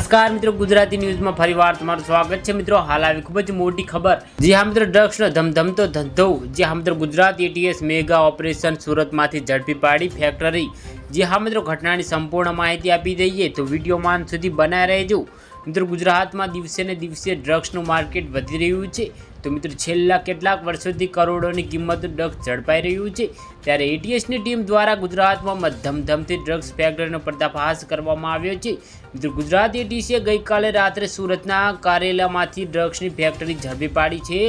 નમસ્કાર મિત્રો, ગુજરાતી ન્યૂઝમાં ફરીવાર તમારું સ્વાગત છે। મિત્રો હાલ આવી ખૂબ જ મોટી ખબર। જી હા મિત્રો, ડ્રગ્સનો ધમધમતો ધંધો। જી હા મિત્રો, ગુજરાત એટીએસ મેગા ઓપરેશન સુરતમાંથી ઝડપી પાડી ફેક્ટરી। જી હા મિત્રો, ઘટનાની સંપૂર્ણ માહિતી આપી દઈએ તો વિડીયોમાં અંત સુધી બનાવી રહેજો। મિત્રો ગુજરાતમાં દિવસે ને દિવસે ડ્રગ્સનું માર્કેટ વધી રહ્યું છે। તો મિત્રો છેલ્લા કેટલાક વર્ષોથી કરોડોની કિંમતનું ડ્રગ્સ ઝડપાઈ રહ્યું છે, ત્યારે એટીએસની ટીમ દ્વારા ગુજરાતમાં ધમધમતી ડ્રગ્સ ફેક્ટરીનો પર્દાફાશ કરવામાં આવ્યો છે। મિત્રો ગુજરાત એટીએસે ગઈકાલે રાત્રે સુરતના કારેલામાંથી ડ્રગ્સની ફેક્ટરી ઝડપી પાડી છે।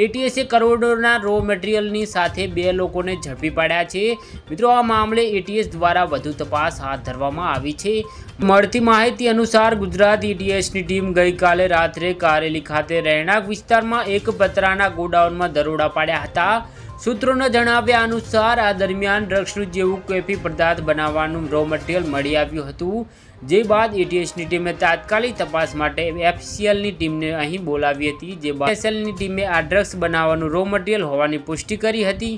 એટીએસે કરોડોના રો મટીરિયલની સાથે 2 લોકોને ઝડપી પાડ્યા છે। મિત્રો આ મામલે એટીએસ દ્વારા વધુ તપાસ હાથ ધરવામાં આવી છે। મળતી માહિતી અનુસાર ગુજરાત એટીએસની ટીમ ગઈકાલે રાત્રે કારેલી ખાતે રહેણાંક વિસ્તારમાં એક પતરાના ગોડાઉનમાં દરોડા પાડ્યા હતા। સૂત્રોના જણાવ્યા અનુસાર આ દરમિયાન ડ્રગ્સનું જેવું કેફી પદાર્થ બનાવવાનું રો મટીરિયલ મળી આવ્યું હતું, જે બાદ એટીએસની ટીમે તાત્કાલિક તપાસ માટે એફસીએલની ટીમને અહીં બોલાવી હતી। જે બાદ એફસીએલની ટીમે આ ડ્રગ્સ બનાવવાનું રો મટીરિયલ હોવાની પુષ્ટિ કરી હતી।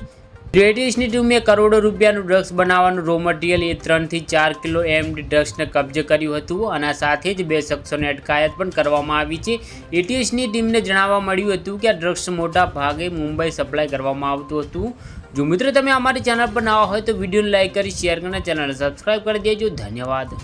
એટીએસની ટીમે કરોડો રૂપિયાનું ડ્રગ્સ બનાવવાનું રો મટીરિયલ 3 થી 4 કિલો એમડી ડ્રગ્સને કબજે કર્યું હતું અને સાથે જ 2 શખ્સોની અટકાયત પણ કરવામાં આવી છે। એટીએસની ટીમને જાણવા મળ્યું હતું કે આ ડ્રગ્સ મોટા ભાગે મુંબઈ સપ્લાય કરવામાં આવતું હતું। જો મિત્રો તમે અમારી ચેનલ પર નવા હોય તો વિડીયોને લાઈક કરી શેર કરીને ચેનલને સબસ્ક્રાઈબ કરી દેજો। ધન્યવાદ।